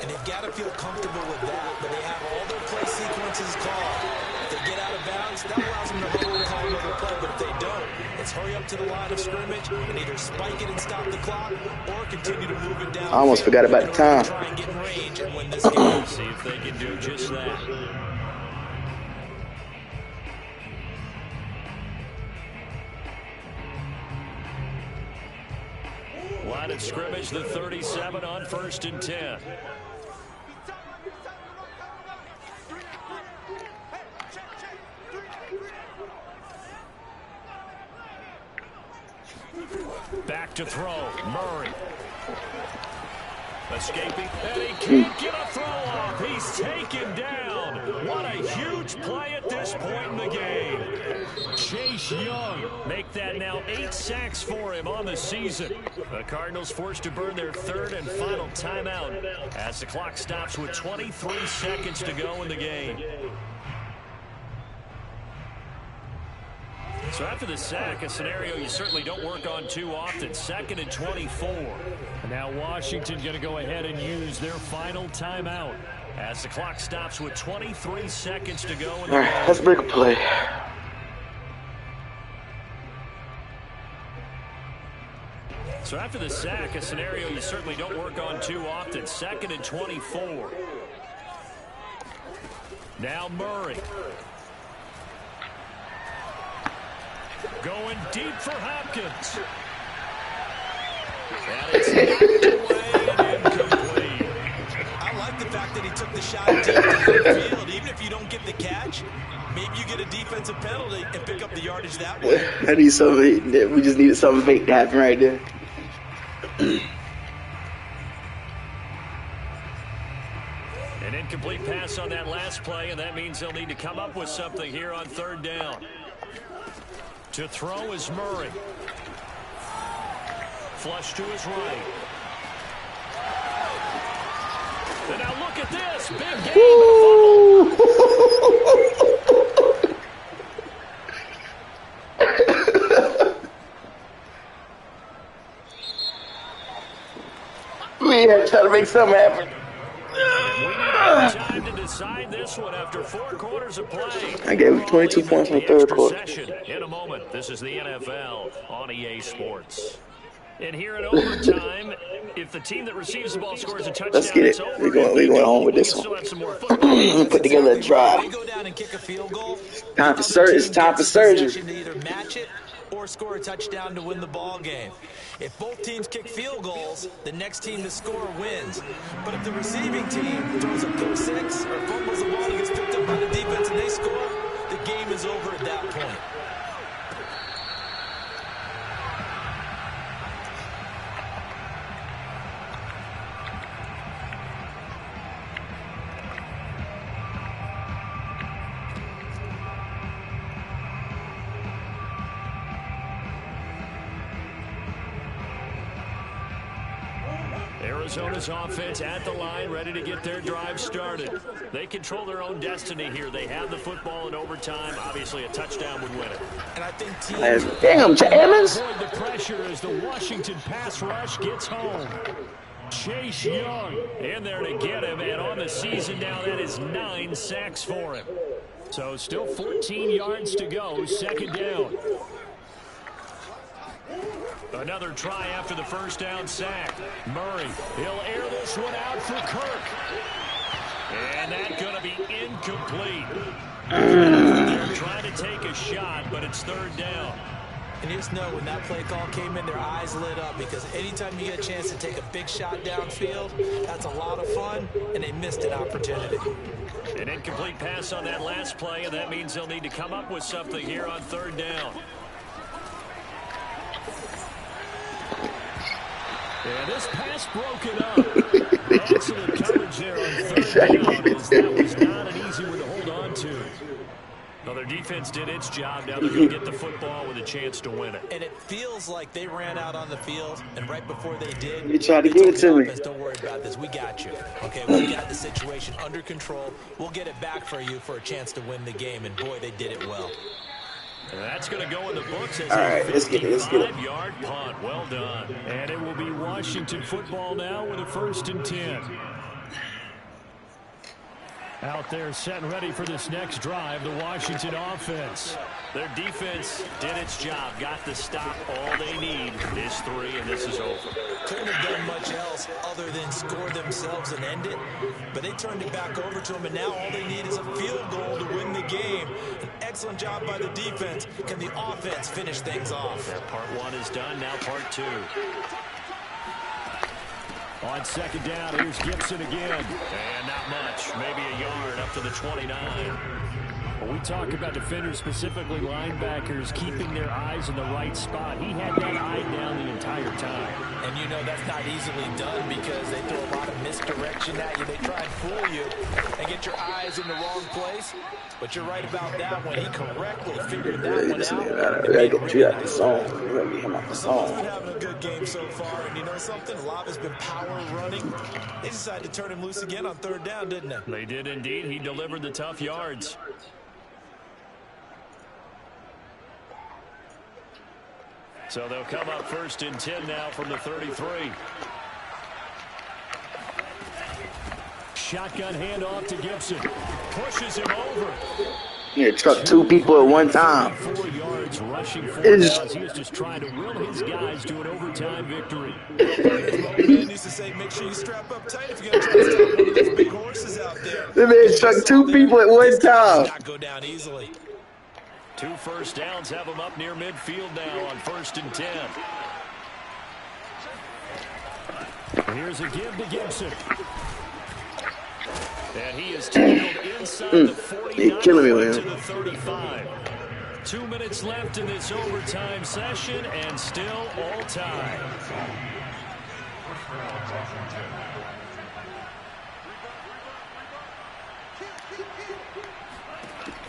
[SPEAKER 2] And they've got to feel comfortable with that, but they have all their play sequences called. If they get out of bounds, that allows them to hold and call another play, but if they don't, it's hurry up to the line of scrimmage and either spike it and stop the clock or continue to move it down.
[SPEAKER 3] I almost forgot about the time.
[SPEAKER 2] Try and get in range and win this game.
[SPEAKER 1] See if they can do just that. Line of scrimmage, the 37 on 1st and 10. Back to throw, Murray. Escaping, and he can't get a throw off. He's taken down. What a huge play at this point in the game. Chase Young make that now 8 sacks for him on the season. The Cardinals forced to burn their 3rd and final timeout as the clock stops with 23 seconds to go in the game. So after the sack, a scenario you certainly don't work on too often. 2nd and 24. And now Washington going to go ahead and use their final timeout as the clock stops with 23 seconds to go.
[SPEAKER 3] All right, let's break a play.
[SPEAKER 1] So after the sack, a scenario you certainly don't work on too often. 2nd and 24. Now Murray. Going deep for Hopkins. And it's knocked away and incomplete.
[SPEAKER 2] I like the fact that he took the shot deep down the field. Even if you don't get the catch, maybe you get a defensive penalty and pick up the yardage that way.
[SPEAKER 3] I need something. We just needed something fake to happen right there.
[SPEAKER 1] An incomplete pass on that last play, and that means they'll need to come up with something here on 3rd down. To throw is Murray. Flush to his right. And now look at this. Big game.
[SPEAKER 3] Yeah, trying to make something happen.
[SPEAKER 1] Time to decide this one after 4 quarters of play.
[SPEAKER 3] I gave him 22 points in the third quarter.
[SPEAKER 1] In a moment, this is the NFL on EA Sports. And here in overtime, if the team that receives the ball scores a touchdown,
[SPEAKER 3] let's get it. We're going home with this one. Put together a drive. Time for surgery. It's time for surgery.
[SPEAKER 2] Either match it or score a touchdown to win the ball game. If both teams kick field goals, the next team to score wins. But if the receiving team throws a pick six or fumbles the ball and gets picked up by the defense and they score, the game is over at that point.
[SPEAKER 1] Arizona's offense at the line, ready to get their drive started. They control their own destiny here. They have the football in overtime. Obviously, a touchdown would win it.
[SPEAKER 2] And I think teams...
[SPEAKER 3] Damn, Evans.
[SPEAKER 1] Avoid the pressure as the Washington pass rush gets home. Chase Young in there to get him, and on the season now, that is 9 sacks for him. So still 14 yards to go, second down. Another try after the first down sack. Murray, he'll air this one out for Kirk. And that's going to be incomplete. They're trying to take a shot, but it's third down.
[SPEAKER 2] And you just know when that play call came in, their eyes lit up because anytime you get a chance to take a big shot downfield, that's a lot of fun, and they missed an opportunity.
[SPEAKER 1] An incomplete pass on that last play, and that means they'll need to come up with something here on third down. And this pass broken up. Excellent coverage there on third down, as that was not an easy one to hold on to. Well, their defense did its job. Now they're going to get the football with a chance to win it.
[SPEAKER 2] And it feels like they ran out on the field, and right before they did,
[SPEAKER 3] you tried to give it to me.
[SPEAKER 2] Don't worry about this. We got you. Okay, we got the situation under control. We'll get it back for you for a chance to win the game, and boy, they did it well.
[SPEAKER 1] And that's going to go in the books as
[SPEAKER 3] all right,
[SPEAKER 1] a
[SPEAKER 3] let's get it.
[SPEAKER 1] 55-yard punt. Well done. And it will be Washington football now with a 1st and 10. Out there set and ready for this next drive, the Washington offense. Their defense did its job, got the stop. All they need is 3, and this is over.
[SPEAKER 2] Couldn't have done much else other than score themselves and end it, but they turned it back over to them, and now all they need is a field goal to win the game. An excellent job by the defense. Can the offense finish things off?
[SPEAKER 1] That part 1 is done, now part 2. On second down, here's Gibson again. And not much, maybe a yard up to the 29. When we talk about defenders, specifically linebackers, keeping their eyes in the right spot, he had that eye down the entire time.
[SPEAKER 2] And you know that's not easily done because they throw a lot of misdirection at you. They try and fool you and get your eyes in the wrong place. But you're right about that one. He correctly figured that one out.
[SPEAKER 3] You got the song. You got to get him out the song.
[SPEAKER 2] Been having a good game so far, and you know something? A lot has been power running. They decided to turn him loose again on third down, didn't they?
[SPEAKER 1] They did indeed. He delivered the tough yards. So they'll come up 1st and 10 now from the 33. Shotgun handoff to Gibson. Pushes him over.
[SPEAKER 3] Yeah, truck 2 people at one time.
[SPEAKER 1] 4 yards rushing for us. He was just trying to will his guys to an overtime victory.
[SPEAKER 2] Man used to say, make sure you strap up tight if you're going to try to stop one of those big horses out there.
[SPEAKER 3] The man truck 2 people at one time.
[SPEAKER 2] Not go down easily.
[SPEAKER 1] 2 first downs have him up near midfield now on 1st and 10. Here's a give to Gibson. And he is tackled inside the 49
[SPEAKER 3] You're killing me,
[SPEAKER 1] to
[SPEAKER 3] William.
[SPEAKER 1] the 35. 2 minutes left in this overtime session, and still all tied.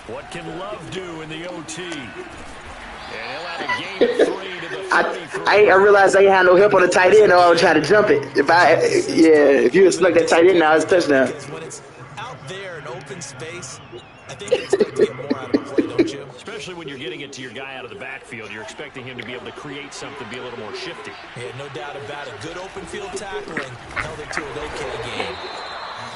[SPEAKER 1] What can Love do in the OT? And he'll have a gain of 3 to the 33.
[SPEAKER 3] I realized I ain't had no help on the tight end, or I would try to jump it. If you had snuck that tight end, now it's touchdown.
[SPEAKER 2] When it's out there in open open space, I think they expect to get more out of a play, don't you?
[SPEAKER 1] Especially when you're getting it to your guy out of the backfield. You're expecting him to be able to create something, be a little more shifty.
[SPEAKER 2] Yeah, no doubt about it. Good open field tackling held it to an okay game.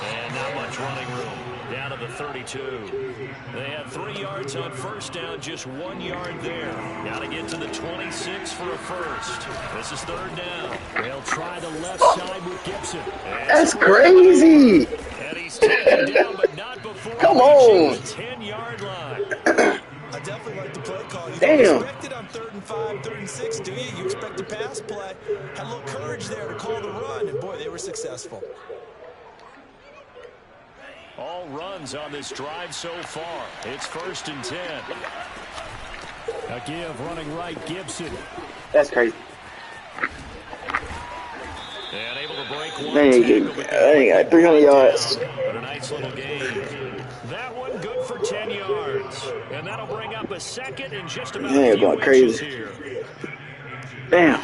[SPEAKER 1] And not much running room. Down to the 32. They had 3 yards on first down, just 1 yard there. Got to get to the 26 for a first. This is third down. They'll try the left side with Gibson.
[SPEAKER 3] That's crazy.
[SPEAKER 1] And he's taken down, but not before
[SPEAKER 3] Come on.
[SPEAKER 1] the 10-yard line.
[SPEAKER 2] I definitely like the play call. You
[SPEAKER 3] Damn.
[SPEAKER 2] don't expect it on 3rd and 5, 3rd and 6, do you? You expect a pass play. Had a little courage there to call the run, and boy, they were successful.
[SPEAKER 1] All runs on this drive so far. It's 1st and 10. A give running right, Gibson.
[SPEAKER 3] That's crazy.
[SPEAKER 1] And able to break one.
[SPEAKER 3] They got 300 yards.
[SPEAKER 1] But a nice little game. That one good for 10 yards. And that'll bring up a second and just about a few inches here.
[SPEAKER 3] Damn.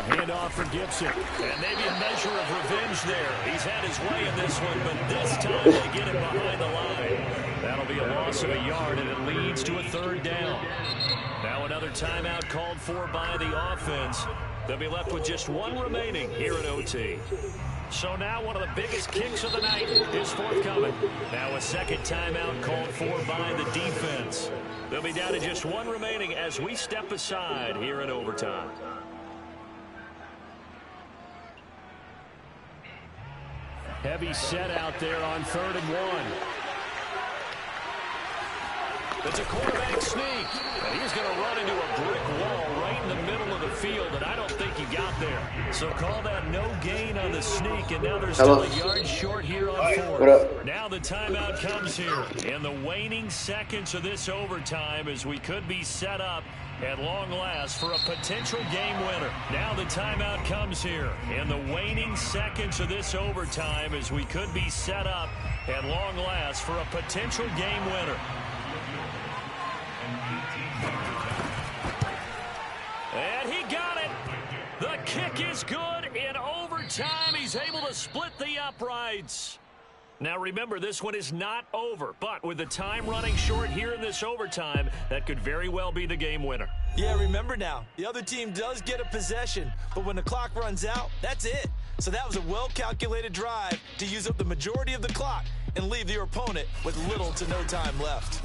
[SPEAKER 1] Handoff for Gibson. And maybe a measure of revenge there. He's had his way in this one, but this time they get him behind the line. That'll be a loss of a yard, and it leads to a 3rd down. Now another timeout called for by the offense. They'll be left with just 1 remaining here at OT. So now one of the biggest kicks of the night is forthcoming. Now a second timeout called for by the defense. They'll be down to just 1 remaining as we step aside here in overtime. Heavy set out there on 3rd and 1. It's a quarterback sneak. And he's going to run into a brick wall right in the middle of the field, and I don't think he got there. So call that no gain on the sneak, and now they're still a yard short here on 4th. Now the timeout comes here. In the waning seconds of this overtime as we could be set up at long last for a potential game winner. Now the timeout comes here in the waning seconds of this overtime as we could be set up at long last for a potential game winner. And he got it. The kick is good. In overtime, he's able to split the uprights. Now remember, this one is not over, but with the time running short here in this overtime, that could very well be the game winner.
[SPEAKER 2] Yeah, remember now, the other team does get a possession, but when the clock runs out, that's it. So that was a well-calculated drive to use up the majority of the clock and leave your opponent with little to no time left.